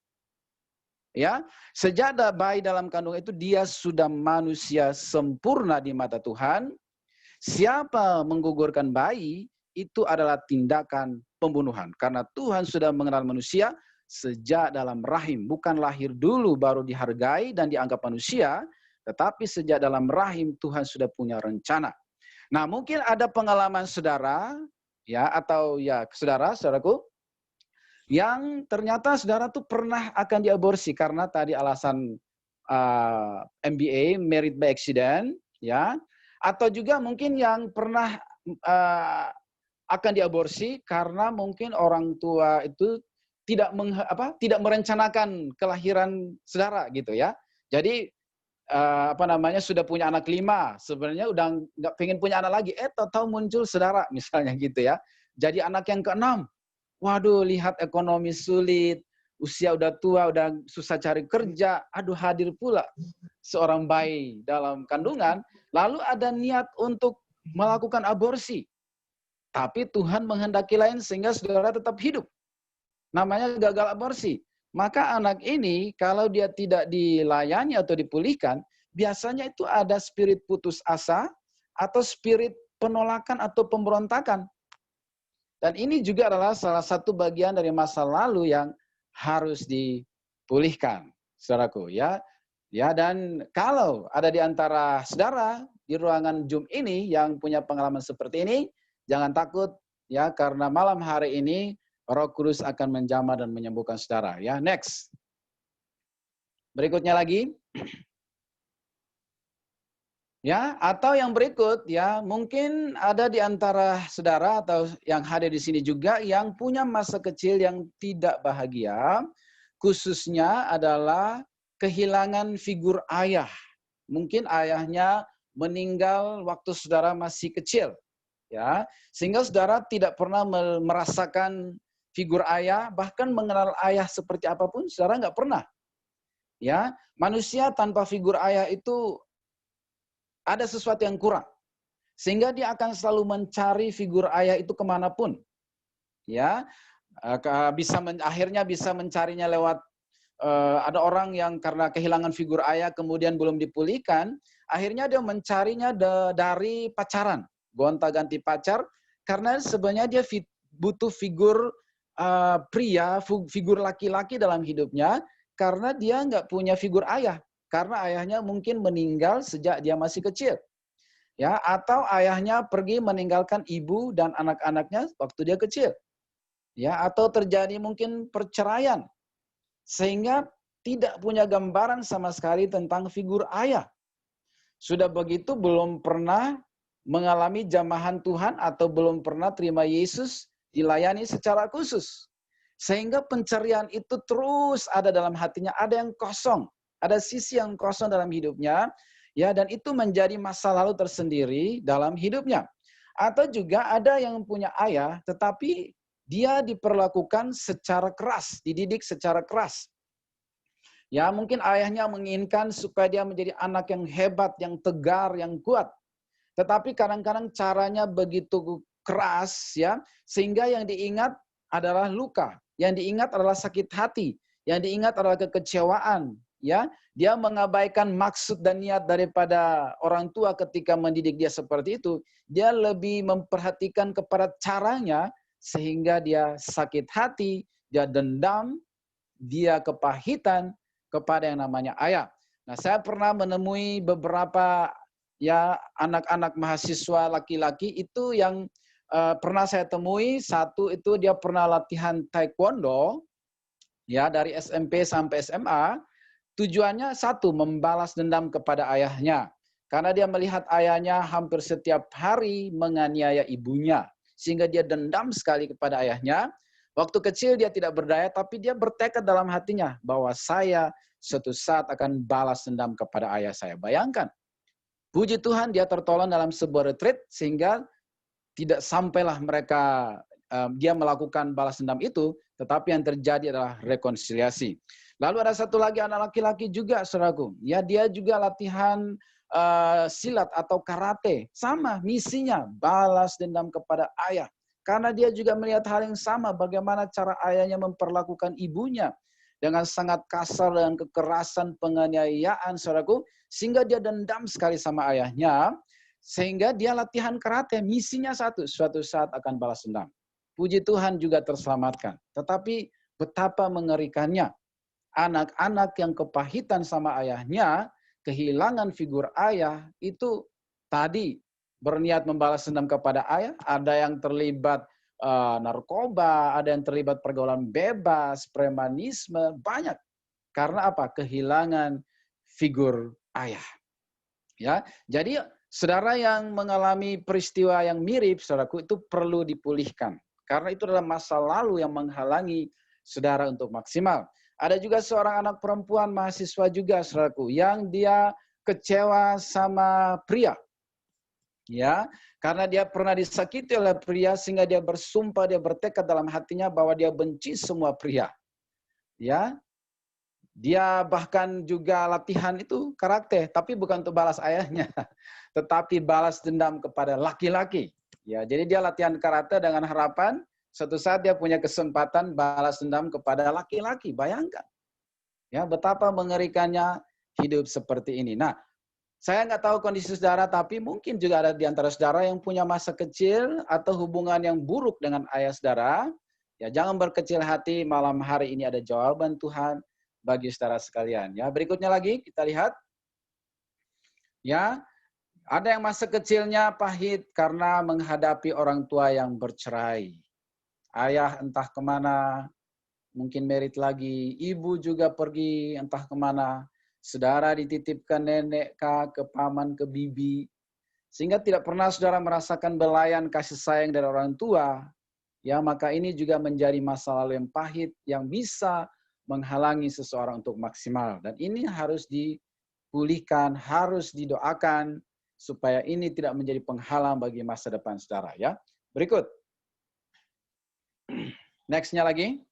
Ya, sejak bayi dalam kandungan itu dia sudah manusia sempurna di mata Tuhan. Siapa menggugurkan bayi itu adalah tindakan pembunuhan karena Tuhan sudah mengenal manusia sejak dalam rahim, bukan lahir dulu baru dihargai dan dianggap manusia, tetapi sejak dalam rahim Tuhan sudah punya rencana. Nah, mungkin ada pengalaman saudara, ya, atau ya saudaraku, yang ternyata saudara tuh pernah akan diaborsi karena tadi alasan MBA, married by accident, ya, atau juga mungkin yang pernah akan diaborsi karena mungkin orang tua itu tidak merencanakan kelahiran saudara gitu ya. Jadi sudah punya anak 5, sebenarnya udah nggak pengen punya anak lagi, tahu muncul saudara misalnya gitu ya. Jadi anak yang ke-6, waduh lihat ekonomi sulit, usia udah tua, udah susah cari kerja, aduh hadir pula seorang bayi dalam kandungan, lalu ada niat untuk melakukan aborsi. Tapi Tuhan menghendaki lain sehingga saudara tetap hidup. Namanya gagal aborsi. Maka anak ini kalau dia tidak dilayani atau dipulihkan, biasanya itu ada spirit putus asa atau spirit penolakan atau pemberontakan. Dan ini juga adalah salah satu bagian dari masa lalu yang harus dipulihkan, saudaraku, ya. Ya, dan kalau ada di antara saudara di ruangan Zoom ini yang punya pengalaman seperti ini, jangan takut ya, karena malam hari ini Roh Kudus akan menjamah dan menyembuhkan saudara. Ya, next. Berikutnya lagi. Ya, atau yang berikut ya, mungkin ada di antara saudara atau yang hadir di sini juga yang punya masa kecil yang tidak bahagia, khususnya adalah kehilangan figur ayah. Mungkin ayahnya meninggal waktu saudara masih kecil. Ya, sehingga saudara tidak pernah merasakan figur ayah, bahkan mengenal ayah seperti apapun, saudara nggak pernah. Ya, manusia tanpa figur ayah itu ada sesuatu yang kurang. Sehingga dia akan selalu mencari figur ayah itu kemanapun. Ya, akhirnya bisa mencarinya lewat, ada orang yang karena kehilangan figur ayah kemudian belum dipulihkan, akhirnya dia mencarinya dari pacaran. Gonta-ganti pacar, karena sebenarnya dia butuh figur pria, figur laki-laki dalam hidupnya, karena dia nggak punya figur ayah. Karena ayahnya mungkin meninggal sejak dia masih kecil. Ya, atau ayahnya pergi meninggalkan ibu dan anak-anaknya waktu dia kecil. Ya, atau terjadi mungkin perceraian. Sehingga tidak punya gambaran sama sekali tentang figur ayah. Sudah begitu belum pernah mengalami jamahan Tuhan atau belum pernah terima Yesus dilayani secara khusus. Sehingga pencarian itu terus ada dalam hatinya, ada yang kosong. Ada sisi yang kosong dalam hidupnya, ya, dan itu menjadi masa lalu tersendiri dalam hidupnya. Atau juga ada yang punya ayah, tetapi dia diperlakukan secara keras, dididik secara keras. Ya, mungkin ayahnya menginginkan supaya dia menjadi anak yang hebat, yang tegar, yang kuat. Tetapi kadang-kadang caranya begitu keras, ya, sehingga yang diingat adalah luka, yang diingat adalah sakit hati, yang diingat adalah kekecewaan. Ya, dia mengabaikan maksud dan niat daripada orang tua ketika mendidik dia seperti itu. Dia lebih memperhatikan kepada caranya sehingga dia sakit hati, dia dendam, dia kepahitan kepada yang namanya ayah. Nah, saya pernah menemui beberapa ya anak-anak mahasiswa laki-laki itu yang pernah saya temui. Satu itu dia pernah latihan taekwondo ya dari SMP sampai SMA. Tujuannya satu, membalas dendam kepada ayahnya. Karena dia melihat ayahnya hampir setiap hari menganiaya ibunya. Sehingga dia dendam sekali kepada ayahnya. Waktu kecil dia tidak berdaya, tapi dia bertekad dalam hatinya bahwa saya suatu saat akan balas dendam kepada ayah saya. Bayangkan, puji Tuhan dia tertolong dalam sebuah retreat, sehingga tidak sampailah mereka dia melakukan balas dendam itu, tetapi yang terjadi adalah rekonsiliasi. Lalu ada satu lagi anak laki-laki juga, saudaraku. Ya, dia juga latihan silat atau karate. Sama misinya, balas dendam kepada ayah. Karena dia juga melihat hal yang sama, bagaimana cara ayahnya memperlakukan ibunya. Dengan sangat kasar, dengan kekerasan, penganiayaan, saudaraku. Sehingga dia dendam sekali sama ayahnya. Sehingga dia latihan karate, misinya satu, suatu saat akan balas dendam. Puji Tuhan juga terselamatkan. Tetapi betapa mengerikannya. Anak-anak yang kepahitan sama ayahnya, kehilangan figur ayah, itu tadi berniat membalas dendam kepada ayah, ada yang terlibat narkoba, ada yang terlibat pergaulan bebas, premanisme, banyak. Karena apa? Kehilangan figur ayah. Ya, jadi saudara yang mengalami peristiwa yang mirip, saudaraku, itu perlu dipulihkan. Karena itu adalah masa lalu yang menghalangi saudara untuk maksimal. Ada juga seorang anak perempuan mahasiswa juga, saudaraku, yang dia kecewa sama pria. Ya, karena dia pernah disakiti oleh pria sehingga dia bersumpah, dia bertekad dalam hatinya bahwa dia benci semua pria. Ya, dia bahkan juga latihan itu karate, tapi bukan untuk balas ayahnya, tetapi balas dendam kepada laki-laki. Ya, jadi dia latihan karate dengan harapan suatu saat dia punya kesempatan balas dendam kepada laki-laki. Bayangkan, ya betapa mengerikannya hidup seperti ini. Nah, saya nggak tahu kondisi saudara, tapi mungkin juga ada di antara saudara yang punya masa kecil atau hubungan yang buruk dengan ayah saudara. Ya, jangan berkecil hati, malam hari ini ada jawaban Tuhan bagi saudara sekalian. Ya, berikutnya lagi kita lihat. Ya, ada yang masa kecilnya pahit karena menghadapi orang tua yang bercerai. Ayah entah kemana, mungkin merit lagi. Ibu juga pergi entah kemana. Saudara dititipkan nenek ke paman, ke bibi. Sehingga tidak pernah saudara merasakan belayan kasih sayang dari orang tua. Ya, maka ini juga menjadi masa lalu yang pahit yang bisa menghalangi seseorang untuk maksimal. Dan ini harus dipulihkan, harus didoakan supaya ini tidak menjadi penghalang bagi masa depan saudara. Ya, berikut. Next-nya lagi.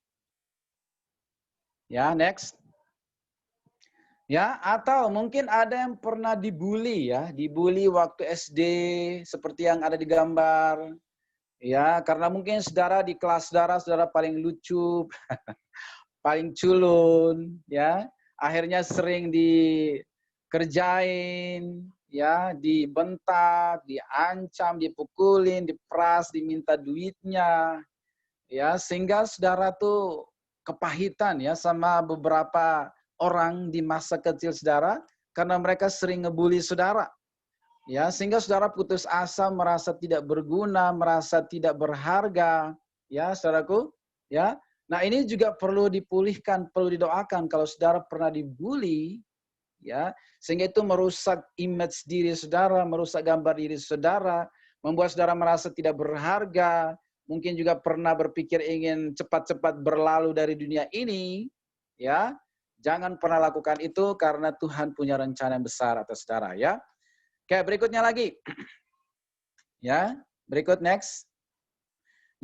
Ya, next. Ya, atau mungkin ada yang pernah dibully ya, dibully waktu SD seperti yang ada di gambar. Ya, karena mungkin saudara di kelas saudara paling lucu, paling culun, ya. Akhirnya sering dikerjain, ya, dibentak, diancam, dipukulin, diperas, diminta duitnya. Ya, sehingga saudara tuh kepahitan ya sama beberapa orang di masa kecil saudara karena mereka sering ngebully saudara. Ya, sehingga saudara putus asa, merasa tidak berguna, merasa tidak berharga, ya, saudaraku, ya. Nah, ini juga perlu dipulihkan, perlu didoakan kalau saudara pernah dibully, ya, sehingga itu merusak image diri saudara, merusak gambar diri saudara, membuat saudara merasa tidak berharga, mungkin juga pernah berpikir ingin cepat-cepat berlalu dari dunia ini, ya. Jangan pernah lakukan itu karena Tuhan punya rencana yang besar atas saudara, ya. Oke, berikutnya lagi. Ya, berikut next.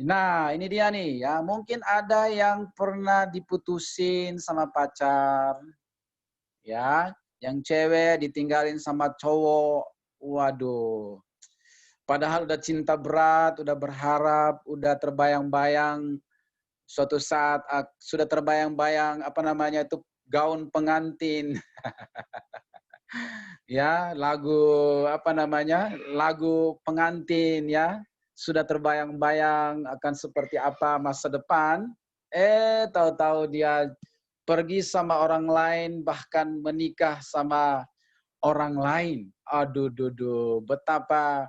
Nah, ini dia nih ya. Mungkin ada yang pernah diputusin sama pacar. Ya, yang cewek ditinggalin sama cowok. Waduh. Padahal udah cinta berat, udah berharap, udah terbayang-bayang suatu saat sudah terbayang-bayang apa namanya itu gaun pengantin. Ya, lagu apa namanya? Lagu pengantin ya. Sudah terbayang-bayang akan seperti apa masa depan. Tahu-tahu dia pergi sama orang lain, bahkan menikah sama orang lain. Aduh, duh, betapa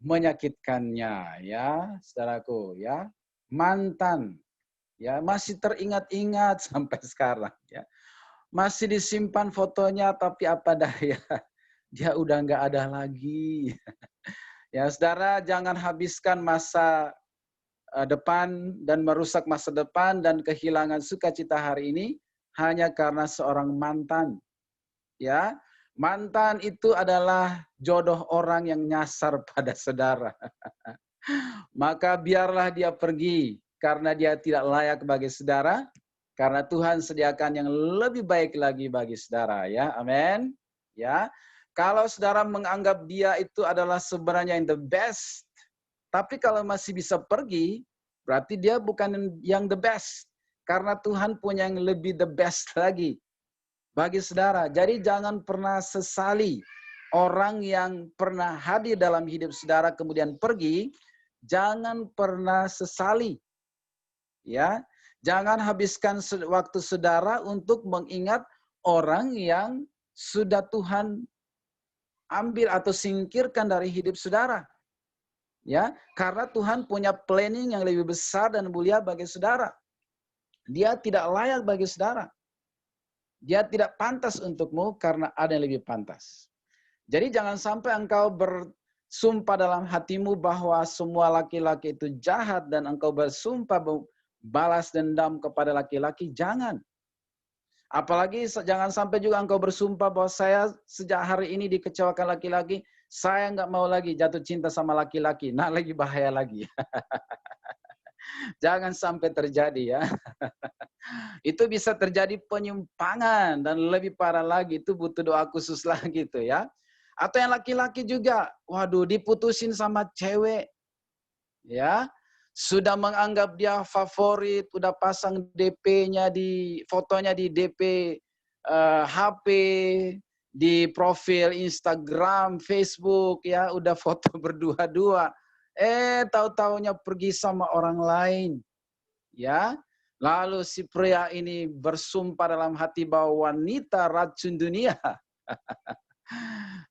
menyakitkannya ya, saudaraku ya. Mantan ya, masih teringat-ingat sampai sekarang ya. Masih disimpan fotonya, tapi apa daya, dia udah nggak ada lagi. Ya, saudara, jangan habiskan masa depan dan merusak masa depan dan kehilangan sukacita hari ini hanya karena seorang mantan. Ya, mantan itu adalah jodoh orang yang nyasar pada saudara. Maka biarlah dia pergi karena dia tidak layak bagi saudara. Karena Tuhan sediakan yang lebih baik lagi bagi saudara, ya. Amin. Ya. Kalau saudara menganggap dia itu adalah sebenarnya yang the best, tapi kalau masih bisa pergi, berarti dia bukan yang the best. Karena Tuhan punya yang lebih the best lagi bagi saudara. Jadi jangan pernah sesali orang yang pernah hadir dalam hidup saudara kemudian pergi, jangan pernah sesali. Ya. Jangan habiskan waktu saudara untuk mengingat orang yang sudah Tuhan ambil atau singkirkan dari hidup saudara. Ya, karena Tuhan punya planning yang lebih besar dan mulia bagi saudara. Dia tidak layak bagi saudara. Dia tidak pantas untukmu karena ada yang lebih pantas. Jadi jangan sampai engkau bersumpah dalam hatimu bahwa semua laki-laki itu jahat dan engkau bersumpah balas dendam kepada laki-laki, jangan. Apalagi jangan sampai juga engkau bersumpah bahwa saya sejak hari ini dikecewakan laki-laki, saya nggak mau lagi jatuh cinta sama laki-laki. Nah, lagi bahaya lagi. Jangan sampai terjadi ya. Itu bisa terjadi penyimpangan dan lebih parah lagi itu butuh doa khusus lagi tuh ya. Atau yang laki-laki juga, waduh diputusin sama cewek ya. Sudah menganggap dia favorit, udah pasang DP-nya di fotonya di DP HP, di profil Instagram, Facebook ya, udah foto berdua-dua. Tahu-taunya pergi sama orang lain. Ya. Lalu si pria ini bersumpah dalam hati bahwa wanita racun dunia.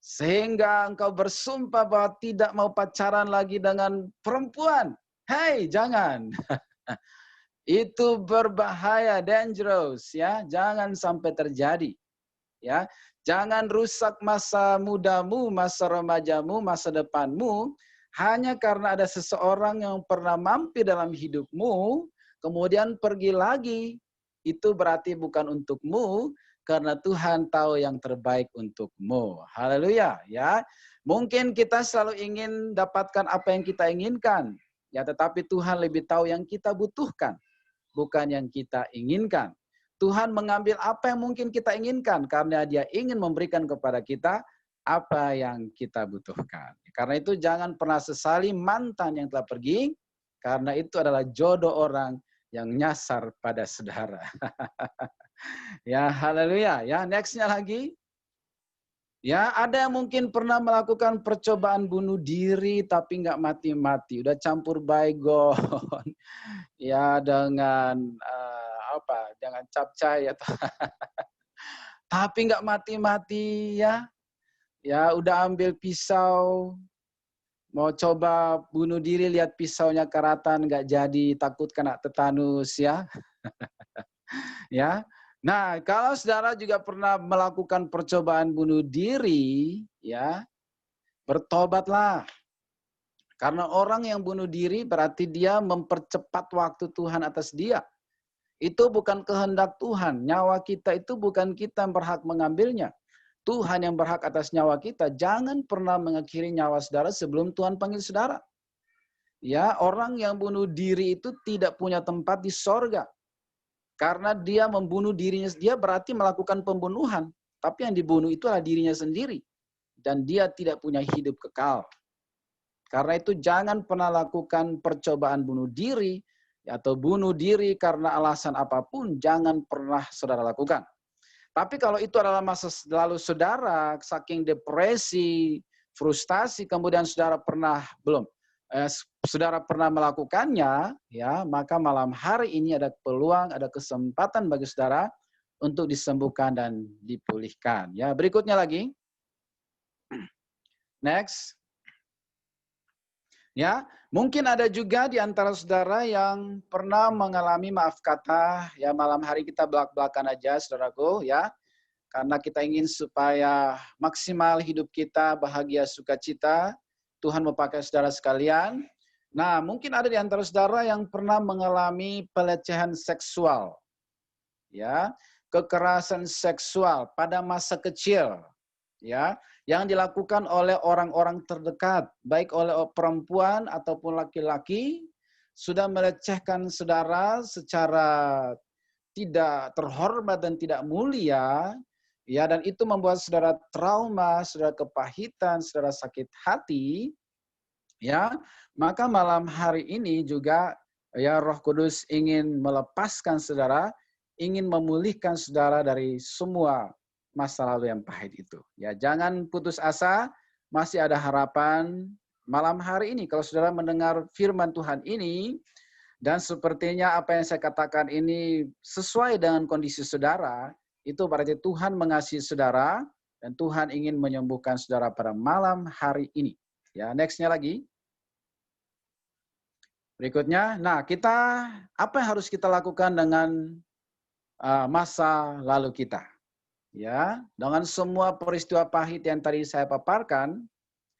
Sehingga engkau bersumpah bahwa tidak mau pacaran lagi dengan perempuan. Hei, jangan. Itu berbahaya, dangerous ya. Jangan sampai terjadi. Ya. Jangan rusak masa mudamu, masa remajamu, masa depanmu hanya karena ada seseorang yang pernah mampir dalam hidupmu kemudian pergi lagi. Itu berarti bukan untukmu karena Tuhan tahu yang terbaik untukmu. Haleluya ya. Mungkin kita selalu ingin dapatkan apa yang kita inginkan, ya tetapi Tuhan lebih tahu yang kita butuhkan, bukan yang kita inginkan. Tuhan mengambil apa yang mungkin kita inginkan karena Dia ingin memberikan kepada kita apa yang kita butuhkan. Karena itu jangan pernah sesali mantan yang telah pergi, karena itu adalah jodoh orang yang nyasar pada saudara. Ya, haleluya. Ya, nextnya lagi. Ya, ada yang mungkin pernah melakukan percobaan bunuh diri tapi nggak mati-mati, udah campur baygon, ya dengan dengan capcay atau tapi nggak mati-mati ya, ya udah ambil pisau, mau coba bunuh diri, lihat pisaunya karatan nggak jadi, takut kena tetanus ya, ya. Nah, kalau saudara juga pernah melakukan percobaan bunuh diri, ya, bertobatlah. Karena orang yang bunuh diri berarti dia mempercepat waktu Tuhan atas dia. Itu bukan kehendak Tuhan. Nyawa kita itu bukan kita yang berhak mengambilnya. Tuhan yang berhak atas nyawa kita. Jangan pernah mengakhiri nyawa saudara sebelum Tuhan panggil saudara. Ya, orang yang bunuh diri itu tidak punya tempat di sorga. Karena dia membunuh dirinya, dia berarti melakukan pembunuhan. Tapi yang dibunuh itu adalah dirinya sendiri. Dan dia tidak punya hidup kekal. Karena itu jangan pernah lakukan percobaan bunuh diri, atau bunuh diri karena alasan apapun, jangan pernah saudara lakukan. Tapi kalau itu adalah masa lalu saudara, saking depresi, frustasi, kemudian saudara saudara pernah melakukannya, ya maka malam hari ini ada peluang, ada kesempatan bagi saudara untuk disembuhkan dan dipulihkan. Ya, berikutnya lagi. Next. Ya, mungkin ada juga di antara saudara yang pernah mengalami maaf kata, ya malam hari kita belak-belakan aja saudaraku ya. Karena kita ingin supaya maksimal hidup kita bahagia sukacita, Tuhan memakai saudara sekalian. Nah, mungkin ada di antara saudara yang pernah mengalami pelecehan seksual. Ya, kekerasan seksual pada masa kecil. Ya, yang dilakukan oleh orang-orang terdekat, baik oleh perempuan ataupun laki-laki, sudah melecehkan saudara secara tidak terhormat dan tidak mulia, ya, dan itu membuat saudara trauma, saudara kepahitan, saudara sakit hati, ya, maka malam hari ini juga ya Roh Kudus ingin melepaskan saudara, ingin memulihkan saudara dari semua masa lalu yang pahit itu. Ya, jangan putus asa, masih ada harapan. Malam hari ini kalau saudara mendengar firman Tuhan ini dan sepertinya apa yang saya katakan ini sesuai dengan kondisi saudara, itu berarti Tuhan mengasihi saudara dan Tuhan ingin menyembuhkan saudara pada malam hari ini. Ya, nextnya lagi. Berikutnya, nah apa yang harus kita lakukan dengan masa lalu kita? Ya, dengan semua peristiwa pahit yang tadi saya paparkan,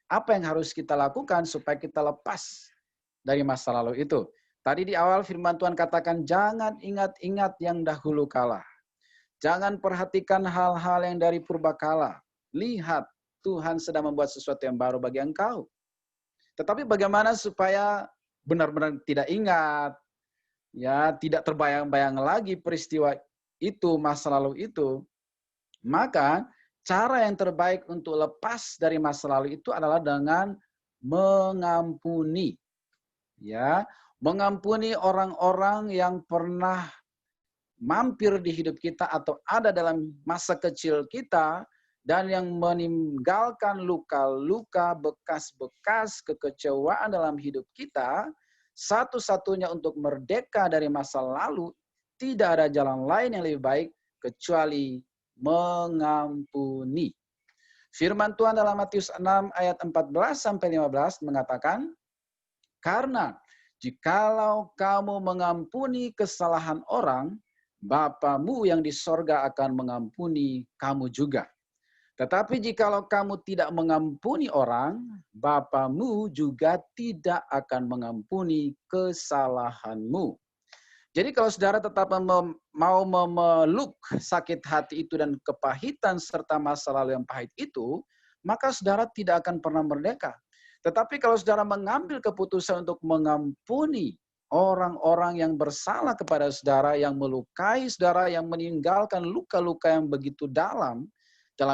apa yang harus kita lakukan supaya kita lepas dari masa lalu itu? Tadi di awal firman Tuhan katakan, jangan ingat-ingat yang dahulu kala. Jangan perhatikan hal-hal yang dari purbakala. Lihat, Tuhan sedang membuat sesuatu yang baru bagi engkau. Tetapi bagaimana supaya benar-benar tidak ingat, ya tidak terbayang-bayang lagi peristiwa itu, masa lalu itu, maka cara yang terbaik untuk lepas dari masa lalu itu adalah dengan mengampuni. Ya, mengampuni orang-orang yang pernah mampir di hidup kita atau ada dalam masa kecil kita dan yang meninggalkan luka-luka, bekas-bekas kekecewaan dalam hidup kita, satu-satunya untuk merdeka dari masa lalu, tidak ada jalan lain yang lebih baik kecuali mengampuni. Firman Tuhan dalam Matius 6 ayat 14-15 mengatakan, karena jikalau kamu mengampuni kesalahan orang, Bapamu yang di sorga akan mengampuni kamu juga. Tetapi jikalau kamu tidak mengampuni orang, Bapamu juga tidak akan mengampuni kesalahanmu. Jadi kalau saudara tetap mau memeluk sakit hati itu dan kepahitan serta masa lalu yang pahit itu, maka saudara tidak akan pernah merdeka. Tetapi kalau saudara mengambil keputusan untuk mengampuni orang-orang yang bersalah kepada saudara, yang melukai saudara, yang meninggalkan luka-luka yang begitu dalam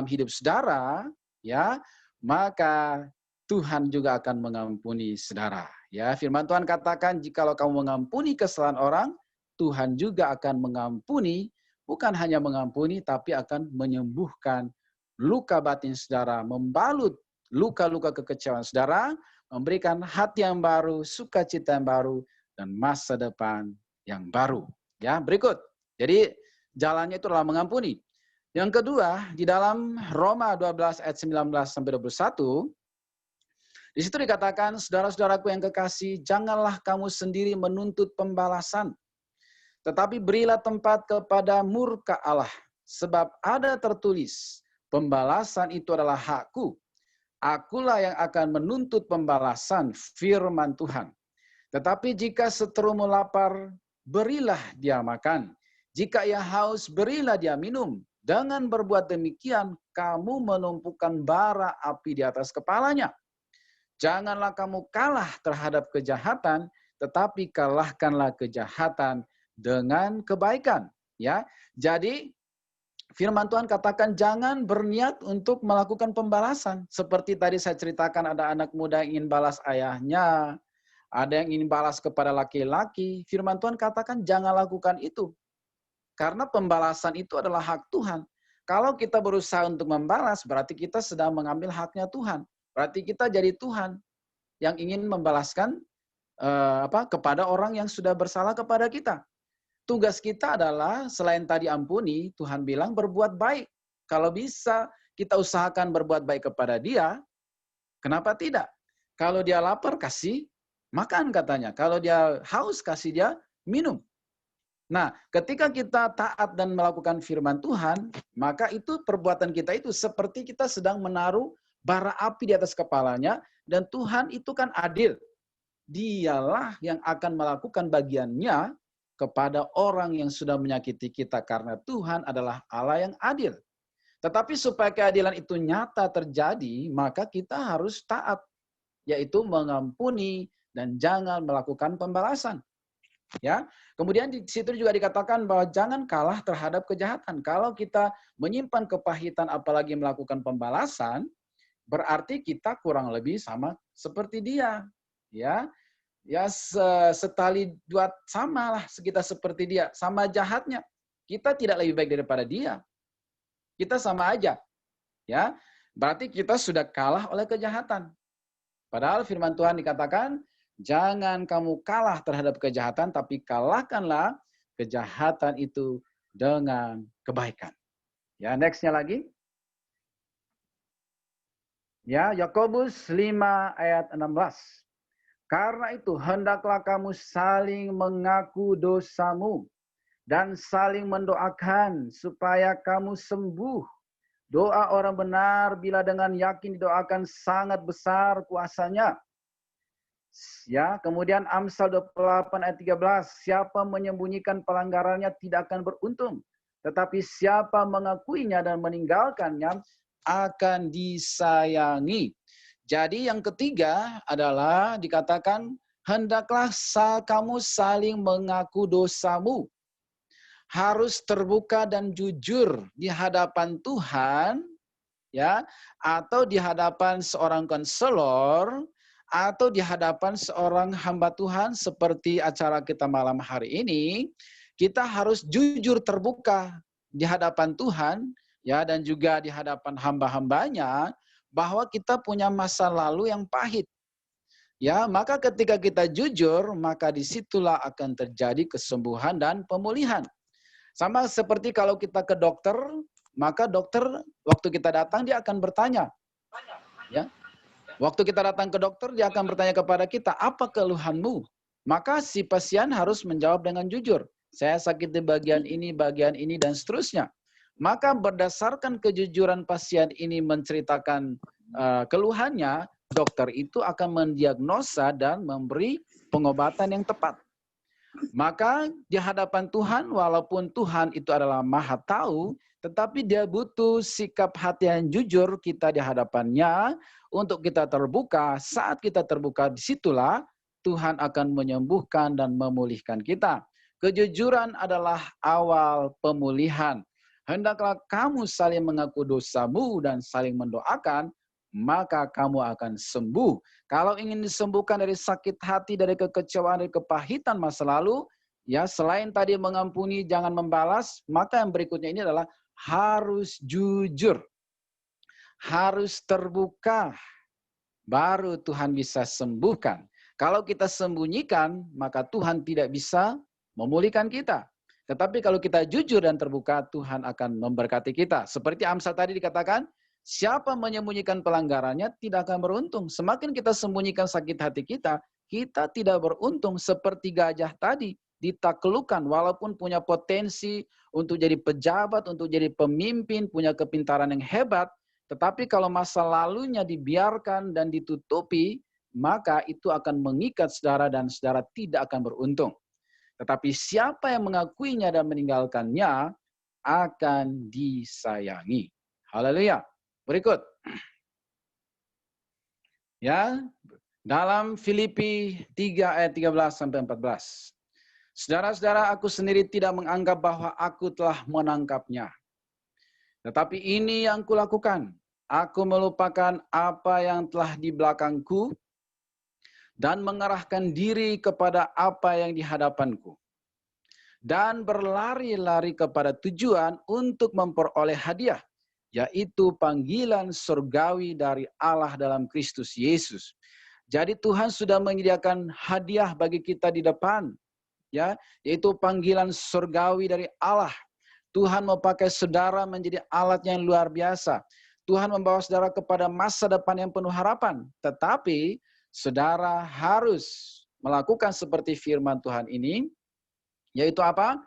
hidup saudara, ya, maka Tuhan juga akan mengampuni saudara. Ya, firman Tuhan katakan, jikalau kamu mengampuni kesalahan orang, Tuhan juga akan mengampuni, bukan hanya mengampuni, tapi akan menyembuhkan luka batin saudara, membalut luka-luka kekecewaan saudara, memberikan hati yang baru, sukacita yang baru, dan masa depan yang baru. Ya, berikut. Jadi jalannya itu adalah mengampuni. Yang kedua, di dalam Roma 12 ayat 19-21, di situ dikatakan, saudara-saudaraku yang kekasih, janganlah kamu sendiri menuntut pembalasan, tetapi berilah tempat kepada murka Allah, sebab ada tertulis, pembalasan itu adalah hakku. Akulah yang akan menuntut pembalasan, firman Tuhan. Tetapi jika seterumu lapar, berilah dia makan. Jika ia haus, berilah dia minum. Dengan berbuat demikian, kamu menumpukan bara api di atas kepalanya. Janganlah kamu kalah terhadap kejahatan, tetapi kalahkanlah kejahatan dengan kebaikan. Ya, jadi firman Tuhan katakan jangan berniat untuk melakukan pembalasan. Seperti tadi saya ceritakan ada anak muda yang ingin balas ayahnya, ada yang ingin balas kepada laki-laki. Firman Tuhan katakan jangan lakukan itu. Karena pembalasan itu adalah hak Tuhan. Kalau kita berusaha untuk membalas, berarti kita sedang mengambil haknya Tuhan. Berarti kita jadi Tuhan yang ingin membalaskan kepada orang yang sudah bersalah kepada kita. Tugas kita adalah selain tadi ampuni, Tuhan bilang berbuat baik. Kalau bisa kita usahakan berbuat baik kepada dia, kenapa tidak? Kalau dia lapar, kasih makan katanya. Kalau dia haus, kasih dia minum. Nah, ketika kita taat dan melakukan firman Tuhan, maka itu perbuatan kita itu seperti kita sedang menaruh bara api di atas kepalanya, dan Tuhan itu kan adil. Dialah yang akan melakukan bagiannya kepada orang yang sudah menyakiti kita, karena Tuhan adalah Allah yang adil. Tetapi supaya keadilan itu nyata terjadi, maka kita harus taat, yaitu mengampuni dan jangan melakukan pembalasan. Ya, kemudian di situ juga dikatakan bahwa jangan kalah terhadap kejahatan. Kalau kita menyimpan kepahitan apalagi melakukan pembalasan, berarti kita kurang lebih sama seperti dia. Ya, setali dua sama lah kita seperti dia, sama jahatnya. Kita tidak lebih baik daripada dia. Kita sama aja. Ya, berarti kita sudah kalah oleh kejahatan. Padahal firman Tuhan dikatakan, jangan kamu kalah terhadap kejahatan, tapi kalahkanlah kejahatan itu dengan kebaikan. Ya, next-nya lagi. Ya, Yakobus 5 ayat 16. Karena itu, hendaklah kamu saling mengaku dosamu dan saling mendoakan supaya kamu sembuh. Doa orang benar bila dengan yakin didoakan sangat besar kuasanya. Ya, kemudian Amsal 28 ayat 13, siapa menyembunyikan pelanggarannya tidak akan beruntung, tetapi siapa mengakuinya dan meninggalkannya akan disayangi. Jadi yang ketiga adalah dikatakan hendaklah kamu saling mengaku dosamu. Harus terbuka dan jujur di hadapan Tuhan, ya, atau di hadapan seorang konselor, atau di hadapan seorang hamba Tuhan seperti acara kita malam hari ini. Kita harus jujur terbuka di hadapan Tuhan, ya, dan juga di hadapan hamba-hambanya, bahwa kita punya masa lalu yang pahit. Ya, maka ketika kita jujur, maka disitulah akan terjadi kesembuhan dan pemulihan. Sama seperti kalau kita ke dokter, maka dokter waktu kita datang dia akan bertanya, ya. Waktu kita datang ke dokter dia akan bertanya kepada kita, apa keluhanmu? Maka si pasien harus menjawab dengan jujur. Saya sakit di bagian ini, dan seterusnya. Maka berdasarkan kejujuran pasien ini menceritakan keluhannya, dokter itu akan mendiagnosa dan memberi pengobatan yang tepat. Maka di hadapan Tuhan, walaupun Tuhan itu adalah Maha Tahu, tetapi dia butuh sikap hati yang jujur kita di hadapannya untuk kita terbuka. Saat kita terbuka, disitulah Tuhan akan menyembuhkan dan memulihkan kita. Kejujuran adalah awal pemulihan. Hendaklah kamu saling mengaku dosamu dan saling mendoakan, maka kamu akan sembuh. Kalau ingin disembuhkan dari sakit hati, dari kekecewaan, dari kepahitan masa lalu, ya selain tadi mengampuni, jangan membalas, maka yang berikutnya ini adalah harus jujur. Harus terbuka. Baru Tuhan bisa sembuhkan. Kalau kita sembunyikan, maka Tuhan tidak bisa memulihkan kita. Tetapi kalau kita jujur dan terbuka, Tuhan akan memberkati kita. Seperti Amsal tadi dikatakan, siapa menyembunyikan pelanggarannya tidak akan beruntung. Semakin kita sembunyikan sakit hati kita, kita tidak beruntung. Seperti gajah tadi, ditaklukkan walaupun punya potensi untuk jadi pejabat, untuk jadi pemimpin, punya kepintaran yang hebat. Tetapi kalau masa lalunya dibiarkan dan ditutupi, maka itu akan mengikat saudara dan saudara tidak akan beruntung. Tetapi siapa yang mengakuinya dan meninggalkannya akan disayangi. Haleluya. Berikut. Ya, dalam Filipi 3 ayat 13 sampai 14. Saudara-saudara, aku sendiri tidak menganggap bahwa aku telah menangkapnya. Tetapi ini yang kulakukan. Aku melupakan apa yang telah di belakangku dan mengarahkan diri kepada apa yang di hadapanku. Dan berlari-lari kepada tujuan untuk memperoleh hadiah, yaitu panggilan surgawi dari Allah dalam Kristus Yesus. Jadi Tuhan sudah menyediakan hadiah bagi kita di depan, ya, yaitu panggilan surgawi dari Allah. Tuhan mau pakai saudara menjadi alat yang luar biasa. Tuhan membawa saudara kepada masa depan yang penuh harapan. Tetapi saudara harus melakukan seperti firman Tuhan ini, yaitu apa?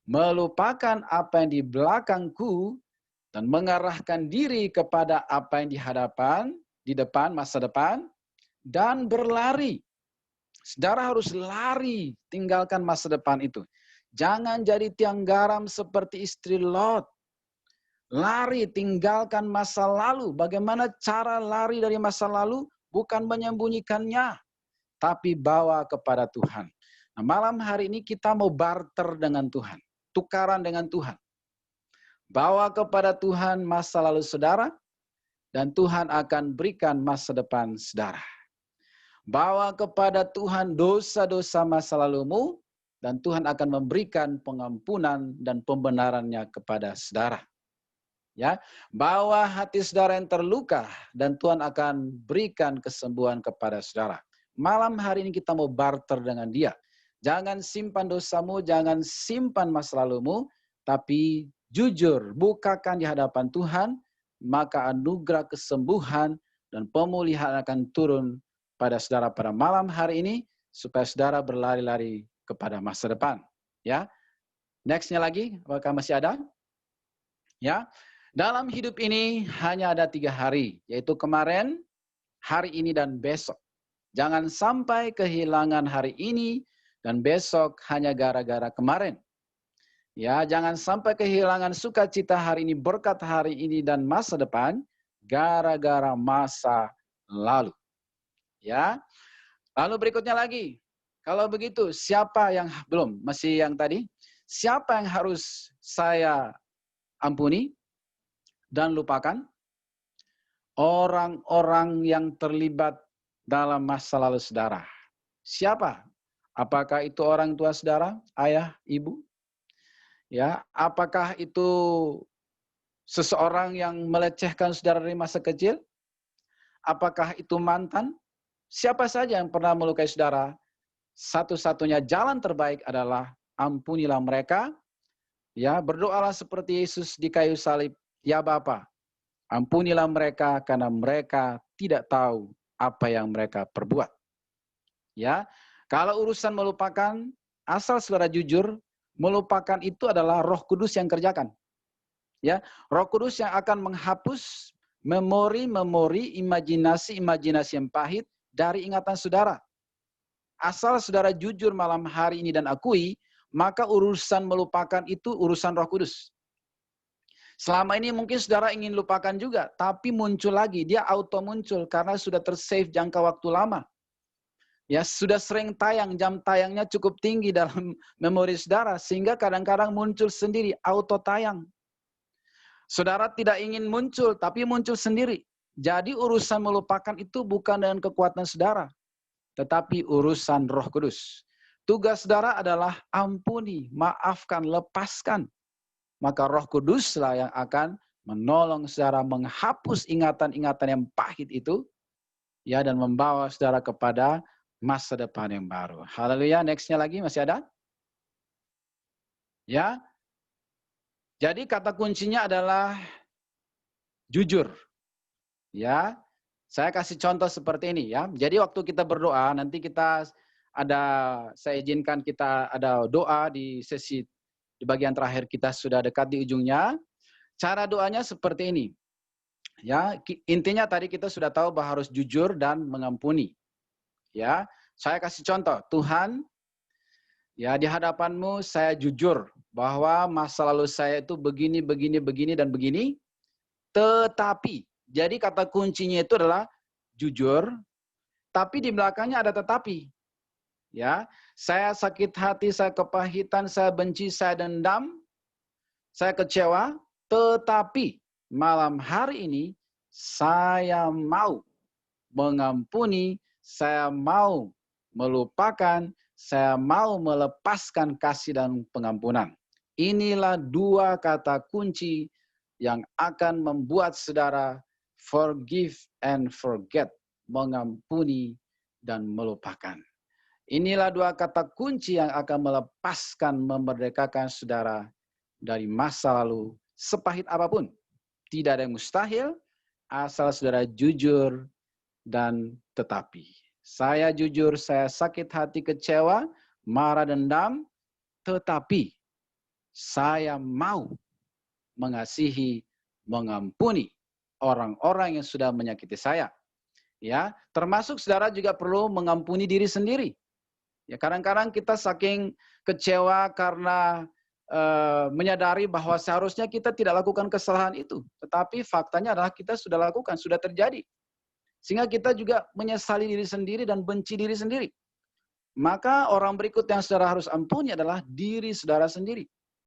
Melupakan apa yang di belakangku dan mengarahkan diri kepada apa yang di depan, masa depan, dan berlari. Saudara harus lari, tinggalkan masa depan itu. Jangan jadi tiang garam seperti istri Lot. Lari, tinggalkan masa lalu. Bagaimana cara lari dari masa lalu? Bukan menyembunyikannya, tapi bawa kepada Tuhan. Nah, malam hari ini kita mau barter dengan Tuhan. Tukaran dengan Tuhan. Bawa kepada Tuhan masa lalu saudara, dan Tuhan akan berikan masa depan saudara. Bawa kepada Tuhan dosa-dosa masa lalumu, dan Tuhan akan memberikan pengampunan dan pembenarannya kepada saudara. Ya, bawa hati saudara yang terluka dan Tuhan akan berikan kesembuhan kepada saudara. Malam hari ini kita mau barter dengan Dia. Jangan simpan dosamu, jangan simpan masa lalumu, tapi jujur, bukakan di hadapan Tuhan, maka anugerah kesembuhan dan pemulihan akan turun pada saudara pada malam hari ini, supaya saudara berlari-lari kepada masa depan. Ya, nextnya lagi, apakah masih ada? Ya, dalam hidup ini hanya ada 3 hari, yaitu kemarin, hari ini, dan besok. Jangan sampai kehilangan hari ini dan besok hanya gara-gara kemarin. Ya, jangan sampai kehilangan sukacita hari ini, berkat hari ini, dan masa depan, gara-gara masa lalu. Ya, lalu berikutnya lagi, Kalau begitu, siapa yang belum? Masih yang tadi. Siapa yang harus saya ampuni dan lupakan? Orang-orang yang terlibat dalam masa lalu saudara. Siapa? Apakah itu orang tua saudara, ayah, ibu? Ya, apakah itu seseorang yang melecehkan saudara dari masa kecil? Apakah itu mantan? Siapa saja yang pernah melukai saudara? Satu-satunya jalan terbaik adalah ampunilah mereka. Ya, berdoalah seperti Yesus di kayu salib. Ya Bapa, ampunilah mereka karena mereka tidak tahu apa yang mereka perbuat. Ya, kalau urusan melupakan, asal saudara jujur, melupakan itu adalah Roh Kudus yang kerjakan. Ya, Roh Kudus yang akan menghapus memori-memori, imajinasi-imajinasi yang pahit dari ingatan saudara. Asal saudara jujur malam hari ini dan akui, maka urusan melupakan itu urusan Roh Kudus. Selama ini mungkin saudara ingin lupakan juga, tapi muncul lagi, dia auto muncul karena sudah tersave jangka waktu lama. Ya, sudah sering tayang, jam tayangnya cukup tinggi dalam memori saudara, sehingga kadang-kadang muncul sendiri, auto tayang. Saudara tidak ingin muncul, tapi muncul sendiri. Jadi urusan melupakan itu bukan dengan kekuatan saudara, tetapi urusan Roh Kudus. Tugas saudara adalah ampuni, maafkan, lepaskan. Maka Roh Kuduslah yang akan menolong saudara menghapus ingatan-ingatan yang pahit itu, ya, dan membawa saudara kepada masa depan yang baru. Haleluya. Nextnya lagi masih ada? Ya. Jadi kata kuncinya adalah jujur. Ya. Saya kasih contoh seperti ini ya. Jadi waktu kita berdoa, nanti saya izinkan kita ada doa di sesi di bagian terakhir, kita sudah dekat di ujungnya. Cara doanya seperti ini. Ya, intinya tadi kita sudah tahu bahwa harus jujur dan mengampuni. Ya, saya kasih contoh, Tuhan, ya di hadapan-Mu saya jujur bahwa masa lalu saya itu begini, begini, begini, dan begini. Tetapi, jadi kata kuncinya itu adalah jujur, tapi di belakangnya ada tetapi. Ya, saya sakit hati, saya kepahitan, saya benci, saya dendam, saya kecewa, tetapi malam hari ini saya mau mengampuni, saya mau melupakan, saya mau melepaskan kasih dan pengampunan. Inilah dua kata kunci yang akan membuat saudara forgive and forget, mengampuni dan melupakan. Inilah dua kata kunci yang akan melepaskan, memerdekakan saudara dari masa lalu sepahit apapun. Tidak ada yang mustahil, asal saudara jujur dan tetapi. Saya jujur, saya sakit hati, kecewa, marah, dendam, tetapi saya mau mengasihi, mengampuni orang-orang yang sudah menyakiti saya. Ya, termasuk saudara juga perlu mengampuni diri sendiri. Ya, kadang-kadang kita saking kecewa karena menyadari bahwa seharusnya kita tidak lakukan kesalahan itu, tetapi faktanya adalah kita sudah lakukan, sudah terjadi. Sehingga kita juga menyesali diri sendiri dan benci diri sendiri. Maka orang berikut yang saudara harus ampuni adalah diri saudara sendiri.